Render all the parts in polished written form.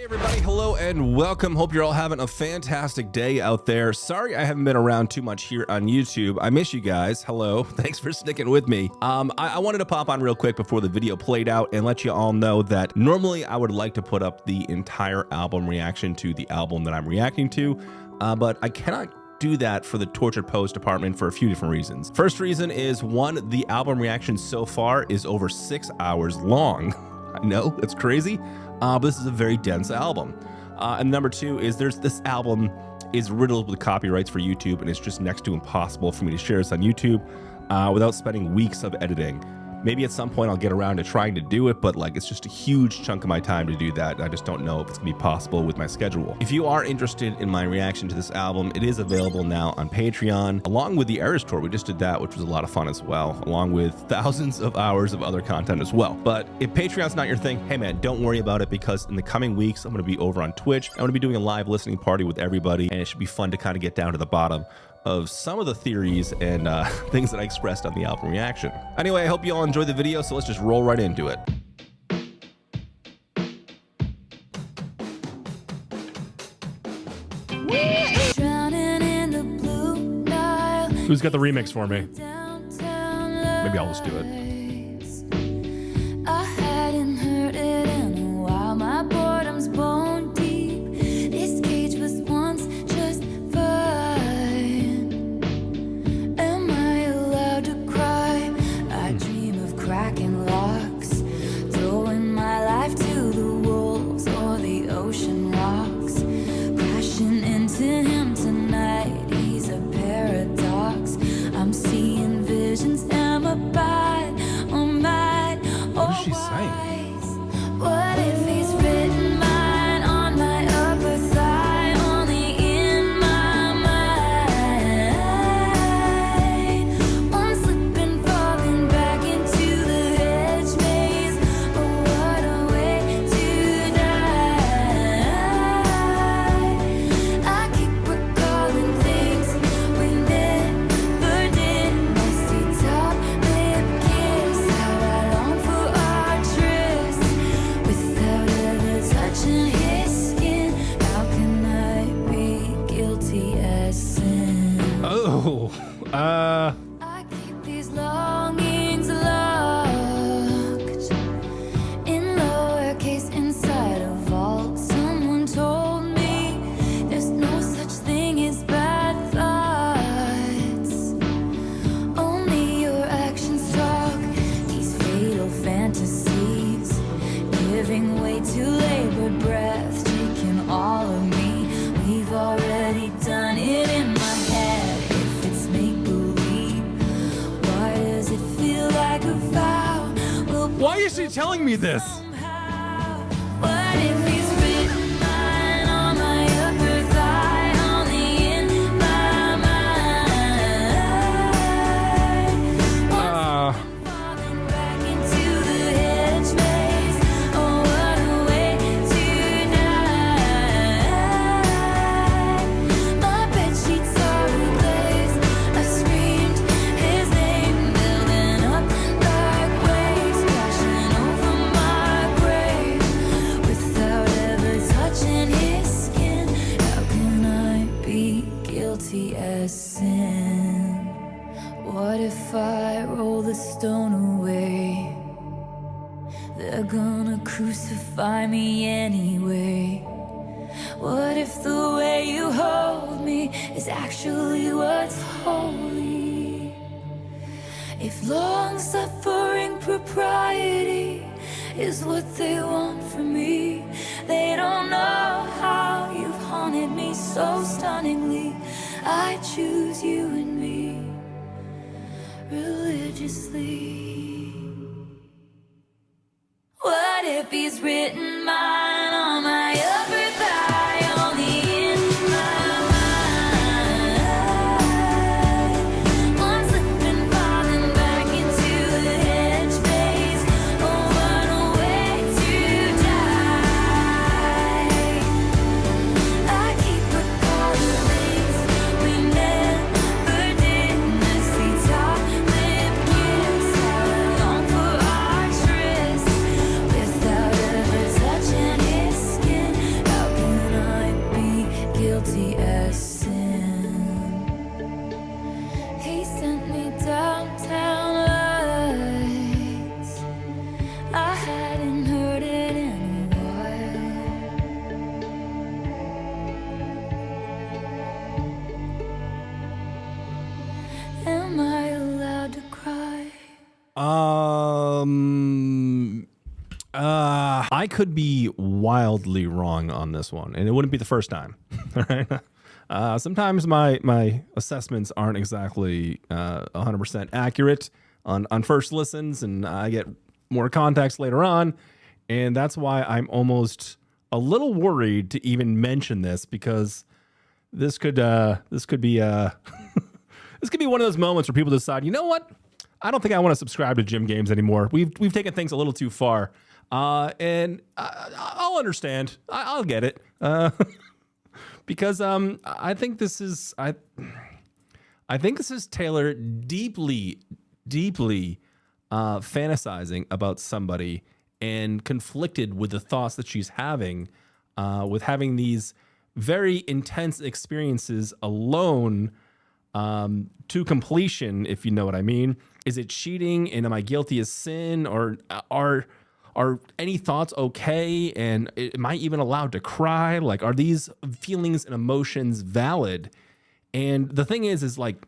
Hey everybody, hello and welcome. Hope you're all having a fantastic day out there. Sorry I haven't been around too much here on YouTube. I miss you guys. Hello, thanks for sticking with me. I wanted to pop on real quick before the video played out and let you all know that normally I would like to put up the entire album reaction to the album that I'm reacting to, but I cannot do that for the Tortured Post department for a few different reasons. First reason is, one, the album reaction so far is over 6 hours long. I know, it's crazy, but this is a very dense album. And number two is this album is riddled with copyrights for YouTube, and it's just next to impossible for me to share this on YouTube without spending weeks of editing. Maybe at some point I'll get around to trying to do it, but like it's just a huge chunk of my time to do that. I just don't know if it's gonna be possible with my schedule. If you are interested in my reaction to this album, it is available now on Patreon, along with the Eras Tour. We just did that, which was a lot of fun as well, along with thousands of hours of other content as well. But if Patreon's not your thing, hey man, don't worry about it, because in the coming weeks, I'm gonna be over on Twitch. I'm gonna be doing a live listening party with everybody, and it should be fun to kind of get down to the bottom of some of the theories and things that I expressed on the album reaction. Anyway, I hope you all enjoyed the video, so let's just roll right into it. Who's got the remix for me? Maybe I'll just do it. I hadn't heard it in a while. My boredom's bone deep. This cage was once just fine. Am I allowed to cry? I dream of cracking locks, throwing my life to the wolves or the ocean rocks, crashing into him tonight. He's a paradox. I'm seeing visions. Am I bad or mad or What is she saying? wise? What if he's written mine on my upper thigh, only in my mind? One slipping, falling back into the hedge maze. Oh, what a way to die. I keep recalling things we never did. Musty top lip kiss. How I long for our tryst without ever touching his skin. How can I be guilty as sin? Oh, I keep these longings locked in lowercase inside a vault. Someone told me there's no such thing as bad thoughts. Only your actions talk. These fatal fantasies, giving way to labored breath, taking all of me. We've already done it in my head. If it's make believe, why does it feel like a vow? We'll why is she telling me this? somehow. What if he's written mine on my upper thigh, only in my mind? Falling back into the hedge maze. Oh, what a way to die. My bedsheets are ablaze. I screamed his name, building up like waves, crashing over my grave without ever touching his skin. How can I be guilty as sin? What if I roll the stone away? They're gonna crucify me anyway. What if the way you hold me is actually what's holy? If long-suffering propriety is what they want from me, they don't know how you've haunted me so stunningly. I choose you and me religiously. What if he's written mine on my upper thigh, only in my mind? One slipping, falling back into the hedge maze. Oh, what a way to die. I keep recalling things we never did. Messy top lip kiss. How I long for our tryst without ever touching could be wildly wrong on this one, and it wouldn't be the first time. All right. Sometimes my assessments aren't exactly 100% accurate on first listens, and I get more context later on, and that's why I'm almost a little worried to even mention this, because this could be this could be one of those moments where people decide, you know what, I don't think I want to subscribe to Jim Games anymore. We've taken things a little too far, and I'll understand. I'll get it. Because I think this is Taylor deeply fantasizing about somebody and conflicted with the thoughts that she's having, with having these very intense experiences alone, to completion, if you know what I mean. Is it cheating, and am I guilty as sin, or are any thoughts okay? And am I even allowed to cry? Like, are these feelings and emotions valid? And the thing is like,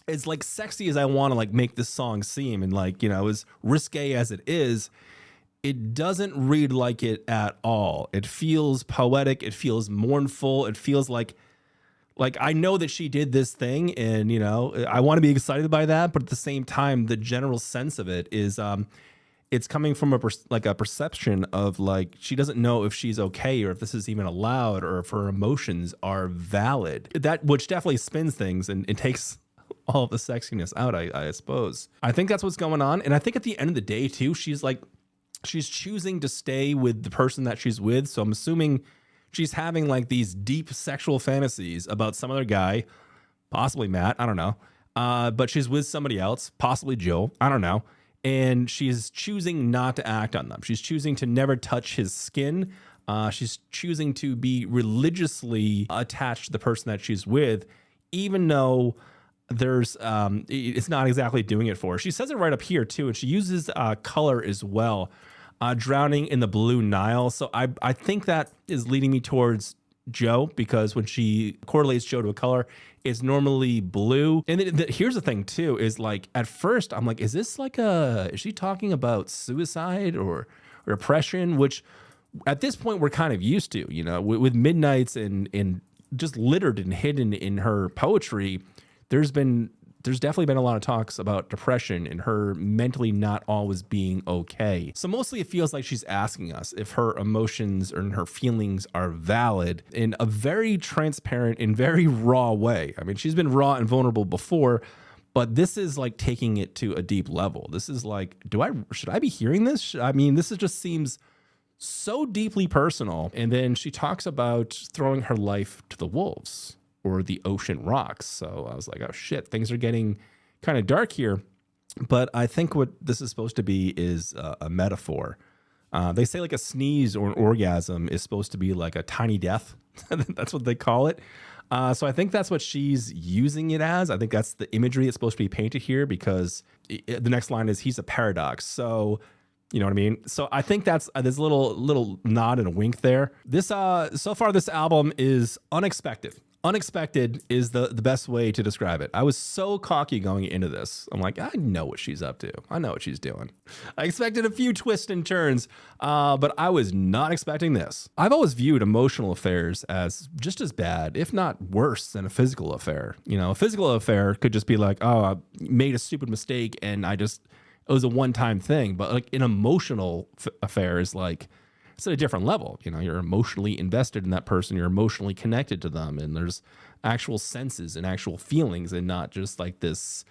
it's like sexy as I want to like make this song seem, and like, you know, as risque as it is, it doesn't read like it at all. It feels poetic. It feels mournful. It feels like I know that she did this thing, and, you know, I want to be excited by that. But at the same time, the general sense of it is, it's coming from a perception of like, she doesn't know if she's okay, or if this is even allowed, or if her emotions are valid. That, which definitely spins things, and it takes all of the sexiness out, I suppose. I think that's what's going on. And I think at the end of the day too, she's choosing to stay with the person that she's with. So I'm assuming she's having like these deep sexual fantasies about some other guy, possibly Matt, I don't know. But she's with somebody else, possibly Joe, I don't know. And she's choosing not to act on them. She's choosing to never touch his skin. She's choosing to be religiously attached to the person that she's with, even though there's it's not exactly doing it for her. She says it right up here too, and she uses color as well, drowning in the blue Nile. So I think that is leading me towards Joe, because when she correlates Joe to a color, it's normally blue. And here's the thing too, is like, at first I'm like, is she talking about suicide or depression? Which at this point we're kind of used to, you know, with Midnights and just littered and hidden in her poetry. There's definitely been a lot of talks about depression and her mentally not always being okay. So mostly it feels like she's asking us if her emotions or her feelings are valid in a very transparent and very raw way. I mean, she's been raw and vulnerable before, but this is like taking it to a deep level. This is like, should I be hearing this? I mean, this just seems so deeply personal. And then she talks about throwing her life to the wolves, or the ocean rocks. So I was like, oh shit, things are getting kind of dark here. But I think what this is supposed to be is a metaphor. They say like a sneeze or an orgasm is supposed to be like a tiny death. That's what they call it. So I think that's what she's using it as. I think that's the imagery that's supposed to be painted here, because the next line is, he's a paradox. So, you know what I mean? So I think that's there's a little nod and a wink there. This so far this album is unexpected. Unexpected is the best way to describe it. I was so cocky going into this. I'm like, I know what she's up to. I know what she's doing. I expected a few twists and turns, but I was not expecting this. I've always viewed emotional affairs as just as bad, if not worse, than a physical affair. You know, a physical affair could just be like, oh, I made a stupid mistake and it was a one-time thing. But like an emotional affair is like, it's at a different level. You know, you're emotionally invested in that person. You're emotionally connected to them. And there's actual senses and actual feelings, and not just like this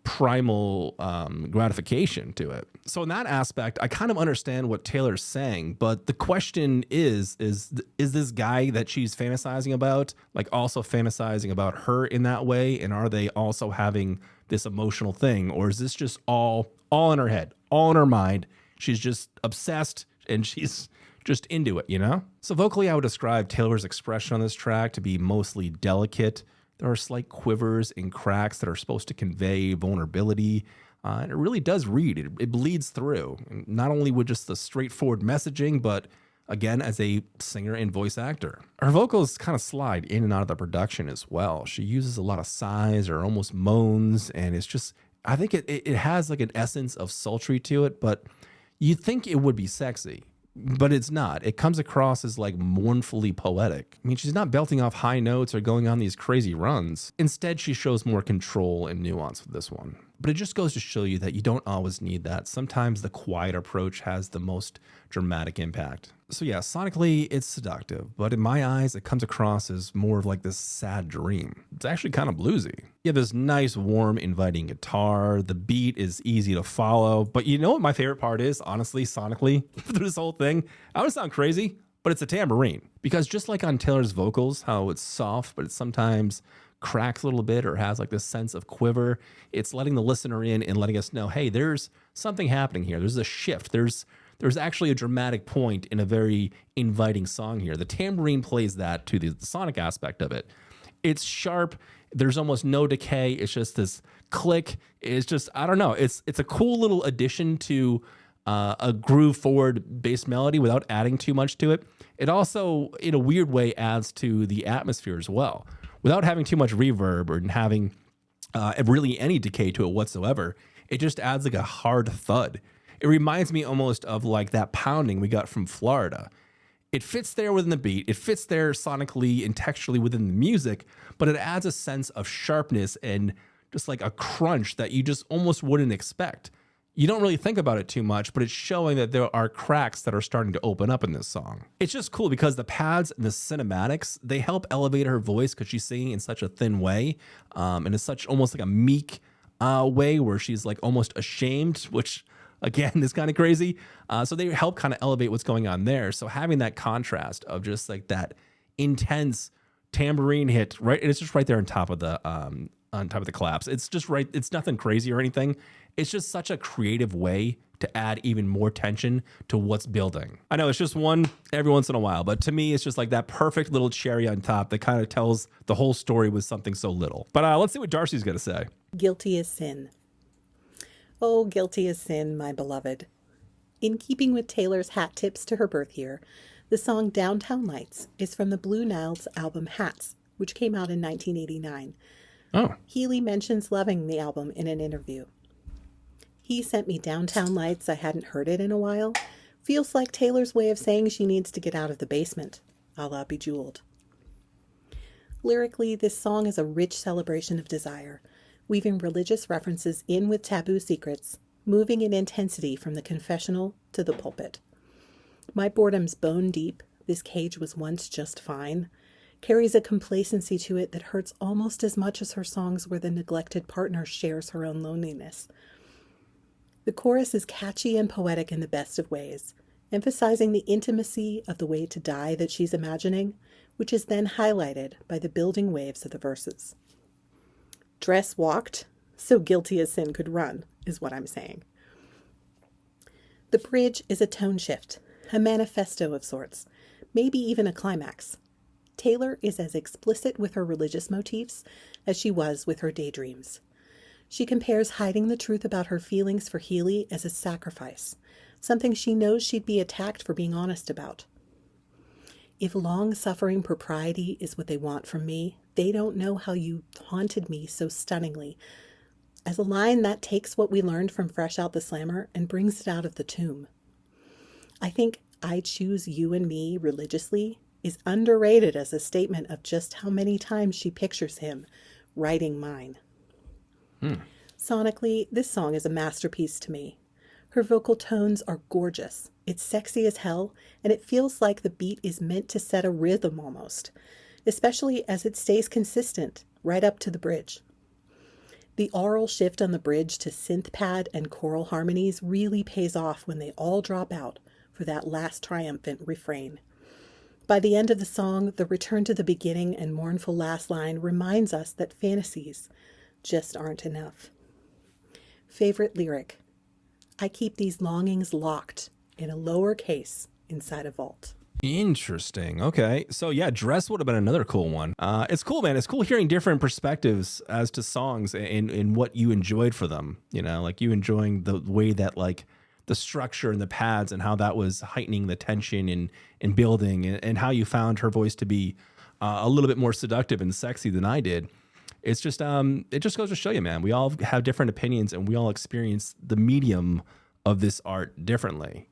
primal gratification to it. So in that aspect, I kind of understand what Taylor's saying. But the question is this guy that she's fantasizing about, like, also fantasizing about her in that way? And are they also having this emotional thing? Or is this just all in her head, all in her mind? She's just obsessed and she's just into it, you know? So vocally, I would describe Taylor's expression on this track to be mostly delicate. There are slight quivers and cracks that are supposed to convey vulnerability. And it really does read. It bleeds through, not only with just the straightforward messaging, but again, as a singer and voice actor. Her vocals kind of slide in and out of the production as well. She uses a lot of sighs or almost moans, and it's just, I think it has like an essence of sultry to it, but you'd think it would be sexy. but it's not. It comes across as like mournfully poetic. I mean, she's not belting off high notes or going on these crazy runs. Instead, she shows more control and nuance with this one. But it just goes to show you that you don't always need that. Sometimes the quiet approach has the most dramatic impact. So yeah, sonically, it's seductive, but in my eyes, it comes across as more of like this sad dream. It's actually kind of bluesy. You have this nice, warm, inviting guitar. The beat is easy to follow. But you know what my favorite part is, honestly, sonically, through this whole thing? I don't sound crazy, but it's a tambourine. Because just like on Taylor's vocals, how it's soft, but it sometimes cracks a little bit or has like this sense of quiver, it's letting the listener in and letting us know, hey, there's something happening here. There's a shift. There's actually a dramatic point in a very inviting song here. The tambourine plays that to the sonic aspect of it. It's sharp. There's almost no decay. It's just this click. It's just, I don't know. It's a cool little addition to a groove forward bass melody without adding too much to it. It also, in a weird way, adds to the atmosphere as well. Without having too much reverb or having really any decay to it whatsoever, it just adds like a hard thud. It reminds me almost of like that pounding we got from Florida. It fits there within the beat. It fits there sonically and texturally within the music, but it adds a sense of sharpness and just like a crunch that you just almost wouldn't expect. You don't really think about it too much, but it's showing that there are cracks that are starting to open up in this song. It's just cool because the pads and the cinematics, they help elevate her voice because she's singing in such a thin way. And it's such almost like a meek way where she's like almost ashamed, which again is kind of crazy. So they help kind of elevate what's going on there. So having that contrast of just like that intense tambourine hit, right? And it's just right there on top of the claps. It's just right. It's nothing crazy or anything. It's just such a creative way to add even more tension to what's building. I know it's just one every once in a while, but to me, it's just like that perfect little cherry on top that kind of tells the whole story with something so little. But let's see what Darcy's going to say. Guilty as sin. Oh, guilty as sin, my beloved. In keeping with Taylor's hat tips to her birth year, the song Downtown Lights is from the Blue Nile's album Hats, which came out in 1989. Oh. Healy mentions loving the album in an interview. He sent me Downtown Lights. I hadn't heard it in a while. Feels like Taylor's way of saying she needs to get out of the basement, a la Bejeweled. Lyrically, this song is a rich celebration of desire, weaving religious references in with taboo secrets, moving in intensity from the confessional to the pulpit. My boredom's bone deep, this cage was once just fine, carries a complacency to it that hurts almost as much as her songs where the neglected partner shares her own loneliness. The chorus is catchy and poetic in the best of ways, emphasizing the intimacy of the way to die that she's imagining, which is then highlighted by the building waves of the verses. Dress walked, so guilty as sin could run, is what I'm saying. The bridge is a tone shift, a manifesto of sorts, maybe even a climax. Taylor is as explicit with her religious motifs as she was with her daydreams. She compares hiding the truth about her feelings for Healy as a sacrifice, something she knows she'd be attacked for being honest about. If long-suffering propriety is what they want from me, they don't know how you haunted me so stunningly. As a line that takes what we learned from Fresh Out the Slammer and brings it out of the tomb. I think I choose you and me religiously is underrated as a statement of just how many times she pictures him writing mine. Sonically, this song is a masterpiece to me. Her vocal tones are gorgeous. It's sexy as hell, and it feels like the beat is meant to set a rhythm almost, especially as it stays consistent right up to the bridge. The aural shift on the bridge to synth pad and choral harmonies really pays off when they all drop out for that last triumphant refrain. By the end of the song, the return to the beginning and mournful last line reminds us that fantasies just aren't enough. Favorite lyric: I keep these longings locked in a lower case inside a vault. Interesting. Okay. So yeah, Dress would have been another cool one. It's cool, man. It's cool hearing different perspectives as to songs and what you enjoyed for them. You know, like you enjoying the way that like the structure and the pads and how that was heightening the tension and building and how you found her voice to be a little bit more seductive and sexy than I did. It's just, it just goes to show you, man, we all have different opinions and we all experience the medium of this art differently.